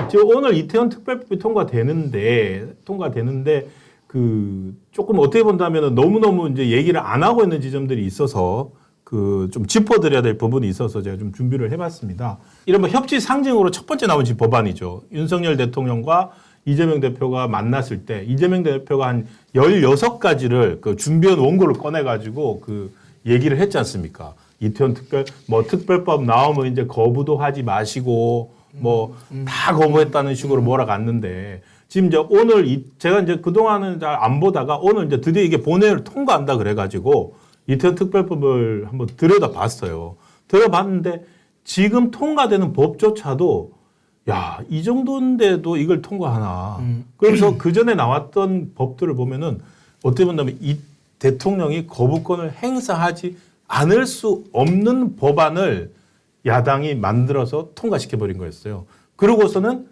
지금 오늘 이태원 특별법이 통과되는데 그 조금 어떻게 본다면 너무너무 이제 얘기를 안 하고 있는 지점들이 있어서 그 좀 짚어드려야 될 부분이 있어서 제가 좀 준비를 해봤습니다. 이른바 협치 상징으로 첫 번째 나온 법안이죠. 윤석열 대통령과 이재명 대표가 만났을 때 이재명 대표가 한 16가지를 그 준비한 원고를 꺼내가지고 그 얘기를 했지 않습니까? 이태원 특별법 나오면 이제 거부도 하지 마시고 다 거부했다는 식으로 몰아갔는데 지금 이제 오늘 제가 이제 그동안은 잘 안 보다가 오늘 이제 드디어 이게 본회의를 통과한다 그래가지고 이태원 특별법을 한번 들여다봤어요. 들여다봤는데 지금 통과되는 법조차도 야, 이 정도인데도 이걸 통과하나. 그래서 그 전에 나왔던 법들을 보면은 어떻게 본다면 이 대통령이 거부권을 행사하지 않을 수 없는 법안을 야당이 만들어서 통과시켜버린 거였어요. 그러고서는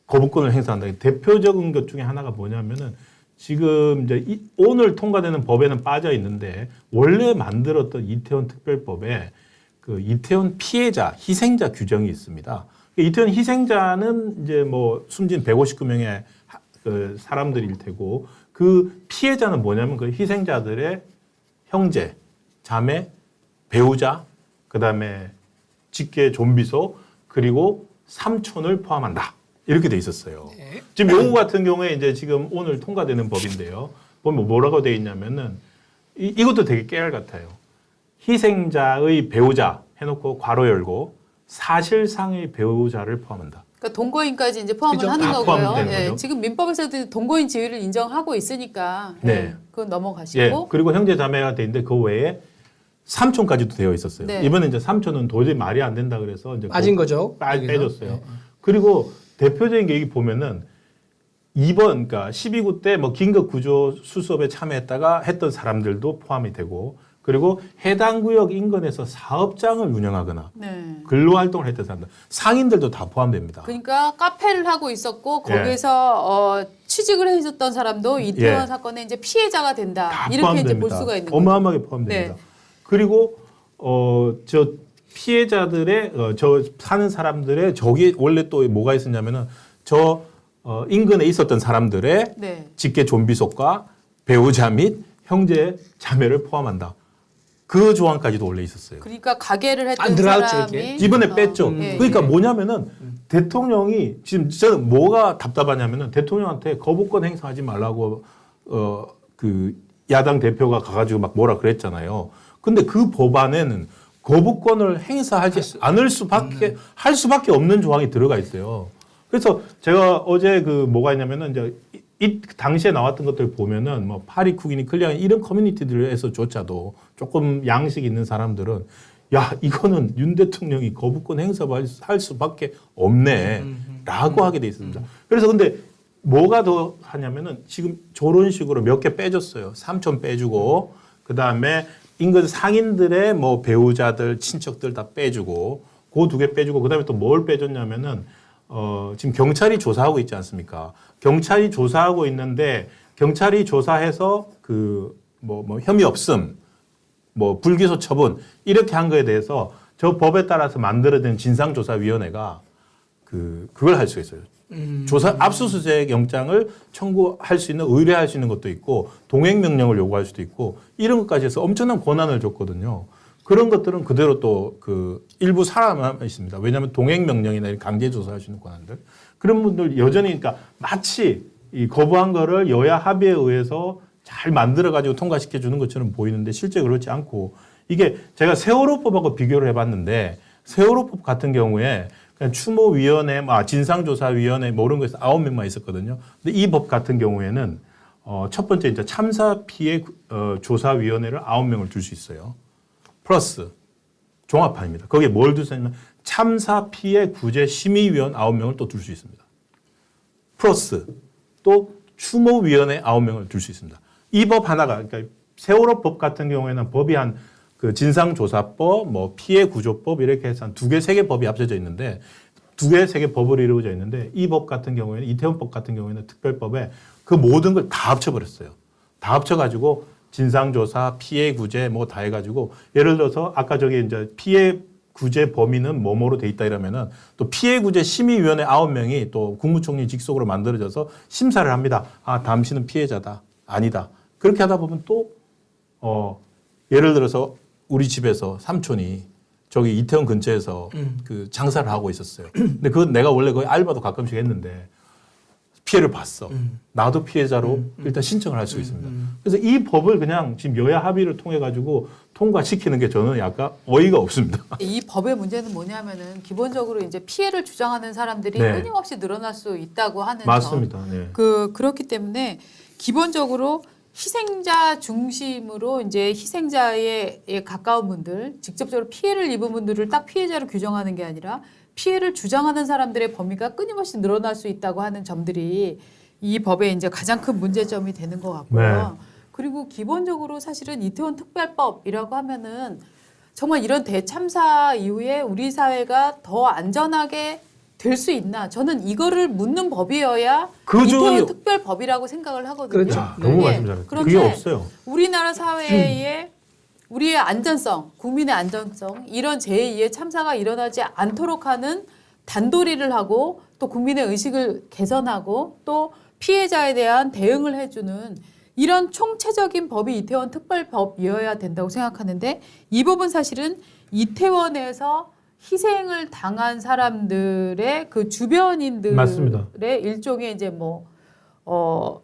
거부권을 행사한다. 대표적인 것 중에 하나가 뭐냐면은 지금 이제 오늘 통과되는 법에는 빠져 있는데 원래 만들었던 이태원 특별법에 그 이태원 피해자, 희생자 규정이 있습니다. 이태원 희생자는 이제 뭐 숨진 159명의 그 사람들일 테고 그 피해자는 뭐냐면 그 희생자들의 형제, 자매, 배우자, 그다음에 직계 좀비소 그리고 삼촌을 포함한다. 이렇게 돼 있었어요. 네. 지금 요거 같은 경우에 이제 지금 오늘 통과되는 법인데요. 보면 뭐라고 돼 있냐면은 이것도 되게 깨알 같아요. 희생자의 배우자 해놓고 괄호 열고 사실상의 배우자를 포함한다. 그러니까 동거인까지 이제 포함을 그죠? 하는 거고요. 거죠. 지금 민법에서도 동거인 지위를 인정하고 있으니까 그건 넘어가시고. 그리고 형제 자매가 돼 있는데 그 외에 삼촌까지도 되어 있었어요. 네. 이번에 이제 삼촌은 도저히 말이 안 된다 그래서 이제 빠진 거죠. 빼줬어요. 그리고 대표적인 게 여기 보면은 이번 그러니까 12구 때 뭐 긴급 구조 수습에 참여했다가 했던 사람들도 포함이 되고 그리고 해당 구역 인근에서 사업장을 운영하거나 근로 활동을 했던 사람들 상인들도 다 포함됩니다. 그러니까 카페를 하고 있었고 거기서 취직을 했었던 사람도 이태원 사건의 이제 피해자가 된다. 이렇게 포함됩니다. 이제 볼 수가 있는 거죠. 어마어마하게 포함됩니다. 그리고 저 피해자들의 저 사는 사람들의 저기 원래 또 뭐가 있었냐면은 저 인근에 있었던 사람들의 직계 좀비속과 배우자 및 형제 자매를 포함한다. 그 조항까지도 원래 있었어요. 그러니까 가게를 했던 사람이 이게. 이번에 뺐죠. 그러니까 뭐냐면은 대통령이 지금 저는 뭐가 답답하냐면은 대통령한테 거부권 행사하지 말라고 그 야당 대표가 가가지고 막 뭐라 그랬잖아요. 근데 그 법안에는 거부권을 행사하지 않을 수밖에 할 수밖에 없는 조항이 들어가 있어요. 그래서 제가 어제 그 뭐가 있냐면은 이제 이 당시에 나왔던 것들 보면은 뭐 파리쿡이니 클리앙 이런 커뮤니티들에서조차도 조금 양식 있는 사람들은 야 이거는 윤 대통령이 거부권 행사할 수밖에 없네라고 하게 돼 있습니다. 그래서 근데 뭐가 더 하냐면은 지금 저런 식으로 몇 개 빼줬어요. 삼촌 빼주고 그 다음에 인근 상인들의 뭐 배우자들, 친척들 다 빼주고 그 두 개 빼주고 그다음에 또 뭘 빼줬냐면은 지금 경찰이 조사하고 있지 않습니까? 경찰이 조사하고 있는데 경찰이 조사해서 그 뭐 혐의 없음, 뭐 불기소 처분 이렇게 한 거에 대해서 저 법에 따라서 만들어진 진상조사위원회가 그걸 할 수가 있어요. 조사 압수수색 영장을 청구할 수 있는 의뢰할 수 있는 것도 있고 동행 명령을 요구할 수도 있고 이런 것까지 해서 엄청난 권한을 줬거든요. 그런 것들은 그대로 또 그 일부 살아남아 있습니다. 왜냐하면 동행 명령이나 강제 조사할 수 있는 권한들 그런 분들 여전히 그러니까 마치 이 거부한 거를 여야 합의에 의해서 잘 만들어 가지고 통과시켜 주는 것처럼 보이는데 실제 그렇지 않고 이게 제가 세월호법하고 비교를 해봤는데 세월호법 같은 경우에 그냥 추모위원회, 진상조사위원회 뭐 이런 거에서 9명만 있었거든요. 근데 이 법 같은 경우에는 첫 번째 이제 참사 피해 조사위원회를 9명을 둘 수 있어요. 플러스 종합판입니다. 거기에 뭘 둘 수 있냐면 참사 피해 구제 심의위원 9명을 또 둘 수 있습니다. 플러스 또 추모위원회 9명을 둘 수 있습니다. 이 법 하나가 그러니까 세월호법 같은 경우에는 법이 한 그 진상조사법, 뭐 피해구조법 이렇게 해서 한 2개, 3개 법이 합쳐져 있는데 2개, 3개 법으로 이루어져 있는데 이 법 같은 경우에는 이태원법 같은 경우에는 특별법에 그 모든 걸 다 합쳐버렸어요. 다 합쳐가지고 진상조사, 피해구제 뭐 다 해가지고 예를 들어서 아까 저기 이제 피해 구제 범위는 뭐뭐로 돼 있다 이러면은 또 피해구제 심의위원회 9명이 또 국무총리 직속으로 만들어져서 심사를 합니다. 아, 당신은 피해자다. 아니다. 그렇게 하다 보면 또 예를 들어서 우리 집에서 삼촌이 저기 이태원 근처에서 그 장사를 하고 있었어요. 근데 그건 내가 원래 거의 알바도 가끔씩 했는데 피해를 봤어. 나도 피해자로 일단 신청을 할 수 있습니다. 그래서 이 법을 그냥 지금 여야 합의를 통해 가지고 통과시키는 게 저는 약간 어이가 없습니다. 이 법의 문제는 뭐냐면은 기본적으로 이제 피해를 주장하는 사람들이 네. 끊임없이 늘어날 수 있다고 하는 맞습니다. 점. 네. 그렇기 때문에 기본적으로 희생자 중심으로 이제 희생자에 가까운 분들, 직접적으로 피해를 입은 분들을 딱 피해자로 규정하는 게 아니라 피해를 주장하는 사람들의 범위가 끊임없이 늘어날 수 있다고 하는 점들이 이 법의 이제 가장 큰 문제점이 되는 것 같고요. 네. 그리고 기본적으로 사실은 이태원 특별법이라고 하면은 정말 이런 대참사 이후에 우리 사회가 더 안전하게 될 수 있나? 저는 이거를 묻는 법이어야 이태원 특별법이라고 생각을 하거든요. 그렇죠. 너무 예. 말씀 잘했어요. 그런데 그게 없어요. 우리나라 사회의 우리의 안전성, 국민의 안전성, 이런 제2의 참사가 일어나지 않도록 하는 단도리를 하고 또 국민의 의식을 개선하고 또 피해자에 대한 대응을 해주는 이런 총체적인 법이 이태원 특별법이어야 된다고 생각하는데 이 법은 사실은 이태원에서 희생을 당한 사람들의 그 주변인들의 맞습니다. 일종의 이제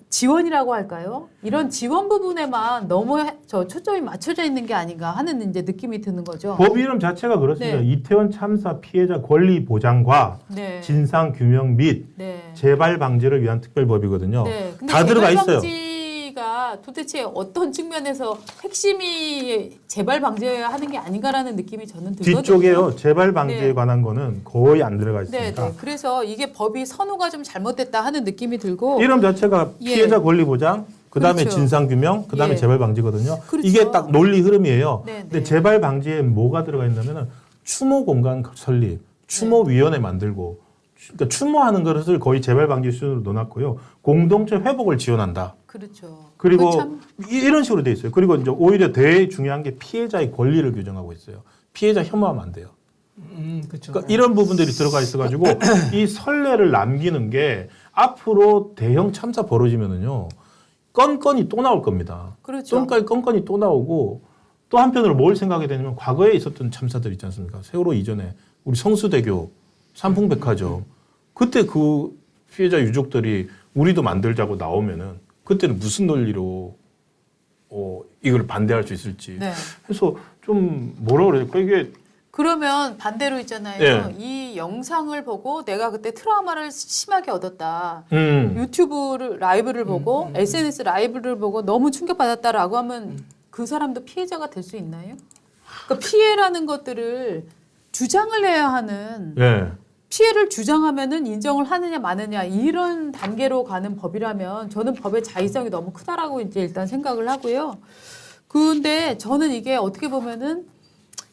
지원이라고 할까요? 이런 지원 부분에만 너무 초점이 맞춰져 있는 게 아닌가 하는 이제 느낌이 드는 거죠. 법 이름 자체가 그렇습니다. 네. 이태원 참사 피해자 권리 보장과 네. 진상 규명 및 네. 재발 방지를 위한 특별법이거든요. 네. 근데 다 들어가 있어요. 재발 방지가 도대체 어떤 측면에서 핵심이 재발 방지여야 하는 게 아닌가라는 느낌이 저는 들거든요. 뒤쪽에요. 재발 방지에 네. 관한 거는 거의 안 들어가 네, 있습니다. 네. 그래서 이게 법이 선호가 좀 잘못됐다 하는 느낌이 들고 이름 자체가 예. 피해자 권리 보장, 그다음에 그렇죠. 진상 규명, 그다음에 예. 재발 방지거든요. 그렇죠. 이게 딱 논리 흐름이에요. 네, 근데 네. 재발 방지에 뭐가 들어가 있냐면은 추모 공간 설립, 추모 네. 위원회 만들고, 그러니까 추모하는 것을 거의 재발 방지 수준으로 넣어놨고요. 공동체 회복을 지원한다. 그렇죠. 그리고 그거 참- 이런 식으로 돼 있어요. 그리고 이제 오히려 더 중요한 게 피해자의 권리를 규정하고 있어요. 피해자 혐오하면 안 돼요. 그렇죠. 그러니까 이런 부분들이 들어가 있어가지고 이 선례를 남기는 게 앞으로 대형 참사 벌어지면은요 건건이 또 나올 겁니다. 그렇죠. 건건이 또 나오고 또 한편으로 뭘 생각하게 되냐면 과거에 있었던 참사들 있지 않습니까? 세월호 이전에 우리 성수대교, 삼풍백화점 그때 그 피해자 유족들이 우리도 만들자고 나오면은 그때는 무슨 논리로 이걸 반대할 수 있을지. 네. 그래서 좀 뭐라 그럴까 이게 그러면 반대로 있잖아요. 예. 이 영상을 보고 내가 그때 트라우마를 심하게 얻었다. 음. 유튜브를 라이브를 보고 SNS 라이브를 보고 너무 충격받았다라고 하면 그 사람도 피해자가 될 수 있나요? 그러니까 피해라는 것들을 주장을 해야 하는 예. 피해를 주장하면은 인정을 하느냐 마느냐 이런 단계로 가는 법이라면 저는 법의 자의성이 너무 크다라고 이제 일단 생각을 하고요. 근데 저는 이게 어떻게 보면은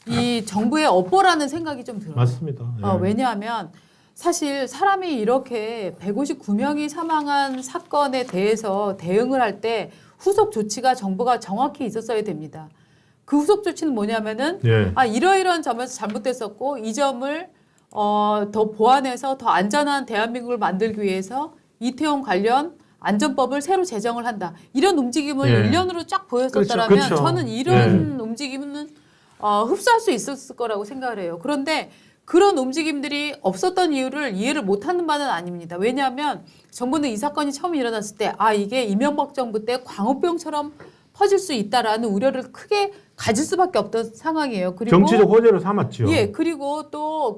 이 정부의 업보라는 생각이 좀 들어요. 맞습니다. 예. 왜냐하면 사실 사람이 이렇게 159명이 사망한 사건에 대해서 대응을 할 때 후속 조치가 정부가 정확히 있었어야 됩니다. 그 후속 조치는 뭐냐면은 예. 이러이러한 점에서 잘못됐었고 이 점을 더 보완해서 더 안전한 대한민국을 만들기 위해서 이태원 관련 안전법을 새로 제정을 한다. 이런 움직임을 예. 일련으로 쫙 보였었다면 그렇죠. 저는 이런 움직임은 흡수할 수 있었을 거라고 생각을 해요. 그런데 그런 움직임들이 없었던 이유를 이해를 못하는 바는 아닙니다. 왜냐하면 정부는 이 사건이 처음 일어났을 때 이게 이명박 정부 때 광우병처럼 퍼질 수 있다라는 우려를 크게 가질 수밖에 없던 상황이에요. 그리고 정치적 호재로 삼았죠. 예, 그리고 또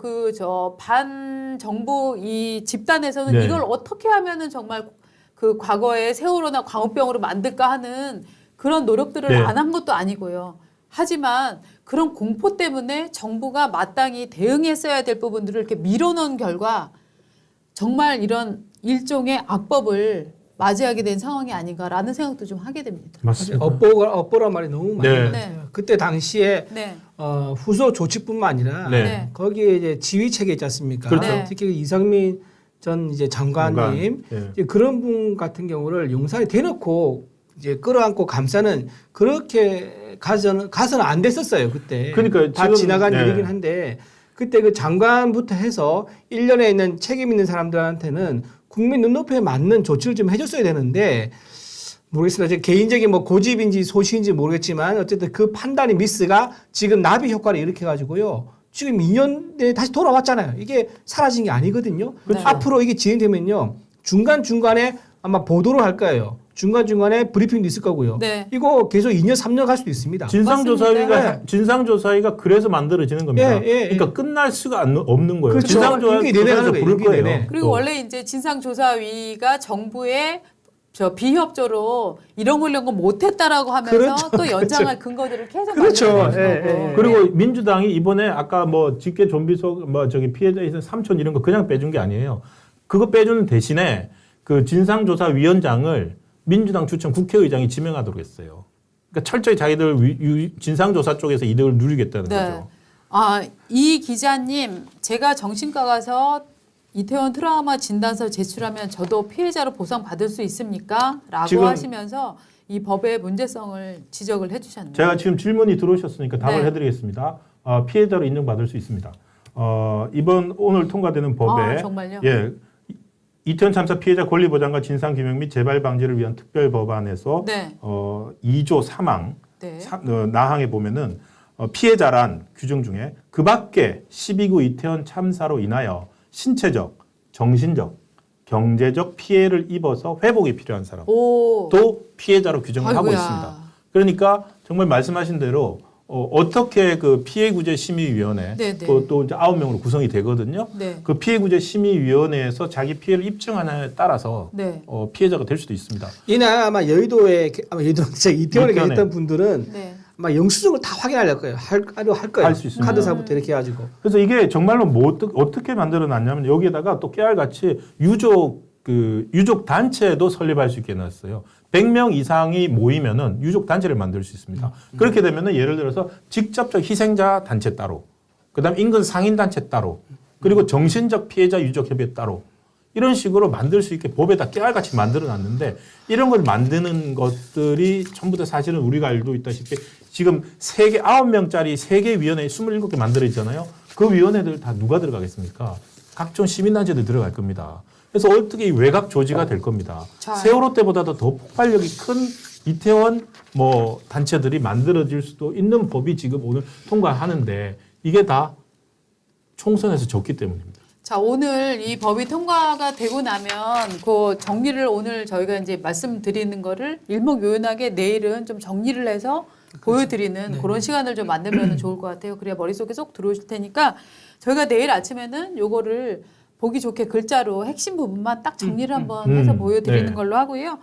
반정부 이 집단에서는 네. 이걸 어떻게 하면은 정말 그 과거에 세월호나 광우병으로 만들까 하는 그런 노력들을 네. 안 한 것도 아니고요. 하지만 그런 공포 때문에 정부가 마땅히 대응했어야 될 부분들을 이렇게 밀어넣은 결과 정말 이런 일종의 악법을 맞이하게 된 상황이 아닌가라는 생각도 좀 하게 됩니다. 맞습니다. 업보란 말이 너무 많이 네. 나왔어요. 그때 당시에 네. 후속 조치뿐만 아니라 네. 네. 거기에 이제 지휘 체계 있지 않습니까? 그렇죠. 네. 특히 이상민 전 이제 장관님 예. 이제 그런 분 같은 경우를 용산에 대놓고 이제 끌어안고 감싸는 그렇게 가서는 안 됐었어요 그때. 그러니까 다 지금, 지나간 네. 일이긴 한데 그때 그 장관부터 해서 1년에 있는 책임 있는 사람들한테는 국민 눈높이에 맞는 조치를 좀 해줬어야 되는데 모르겠습니다. 제 개인적인 뭐 고집인지 소신인지 모르겠지만 어쨌든 그 판단의 미스가 지금 나비 효과를 일으켜가지고요. 지금 2년 내에 다시 돌아왔잖아요. 이게 사라진 게 아니거든요. 그렇죠. 앞으로 이게 진행되면요. 중간중간에 아마 보도를 할 거예요. 중간중간에 브리핑도 있을 거고요. 네. 이거 계속 2년, 3년 갈 수도 있습니다. 진상조사위가 그래서 만들어지는 겁니다. 예, 예, 예. 그러니까 끝날 수가 없는 거예요. 그렇죠. 진상조사위에서 임기 내내 하는 거예요, 부를 임기 거예요. 내내. 그리고 또. 원래 이제 진상조사위가 정부에 비협조로 이런 거 못했다라고 하면서 그렇죠, 또 연장할 근거들을 계속 그렇죠. 만들어내는 거고. 예, 예. 그리고 민주당이 이번에 아까 뭐 직계 좀비속 뭐 저기 피해자에 있는 삼촌 이런 거 그냥 빼준 게 아니에요. 그거 빼주는 대신에 그 진상조사위원장을 민주당 추천 국회의장이 지명하도록 했어요. 그러니까 철저히 자기들 진상조사 쪽에서 이득을 누리겠다는 네. 거죠. 이 기자님, 제가 정신과 가서 이태원 트라우마 진단서 제출하면 저도 피해자로 보상받을 수 있습니까? 라고 지금 하시면서 이 법의 문제성을 지적을 해주셨네요. 제가 지금 질문이 들어오셨으니까 답을 네. 해드리겠습니다. 피해자로 인정받을 수 있습니다. 오늘 통과되는 법에 정말요? 예, 이태원 참사 피해자 권리 보장과 진상 규명 및 재발 방지를 위한 특별 법안에서 네. 2조 3항 네. 나항에 보면은 피해자란 규정 중에 그 밖에 12구 이태원 참사로 인하여 신체적, 정신적, 경제적 피해를 입어서 회복이 필요한 사람도 피해자로 규정을 하고 아이고야. 있습니다. 그러니까 정말 말씀하신 대로 어떻게 그 피해구제심의위원회 네, 네. 또 이제 9명으로 구성이 되거든요. 네. 그 피해구제심의위원회에서 자기 피해를 입증하냐에 따라서 네. 피해자가 될 수도 있습니다. 이날 아마 여의도에 이태원에 계셨던 분들은 네. 아마 영수증을 다 확인하려고 거예요. 할 거예요. 할수 있습니다. 카드사부터 이렇게 해가지고. 그래서 이게 정말로 어떻게 만들어놨냐면 여기에다가 또 깨알같이 유족 단체도 설립할 수 있게 해놨어요. 100명 이상이 모이면은 유족 단체를 만들 수 있습니다. 그렇게 되면은 예를 들어서 직접적 희생자 단체 따로, 그다음 인근 상인 단체 따로, 그리고 정신적 피해자 유족 협의회 따로 이런 식으로 만들 수 있게 법에다 깨알같이 만들어놨는데 이런 걸 만드는 것들이 전부 다 사실은 우리가 알고 있다시피 지금 9명짜리 3개 위원회 27개 만들어 있잖아요. 그 위원회들 다 누가 들어가겠습니까? 각종 시민단체들 들어갈 겁니다. 그래서 어떻게 이 외곽 조지가 될 겁니다. 자. 세월호 때보다도 더 폭발력이 큰 이태원 단체들이 만들어질 수도 있는 법이 지금 오늘 통과하는데 이게 다 총선에서 졌기 때문입니다. 자, 오늘 이 법이 통과가 되고 나면 그 정리를 오늘 저희가 이제 말씀드리는 거를 일목요연하게 내일은 좀 정리를 해서 보여드리는 그런 시간을 좀 만들면 좋을 것 같아요. 그래야 머릿속에 쏙 들어오실 테니까 저희가 내일 아침에는 요거를 보기 좋게 글자로 핵심 부분만 딱 정리를 한번 해서 보여드리는 네. 걸로 하고요.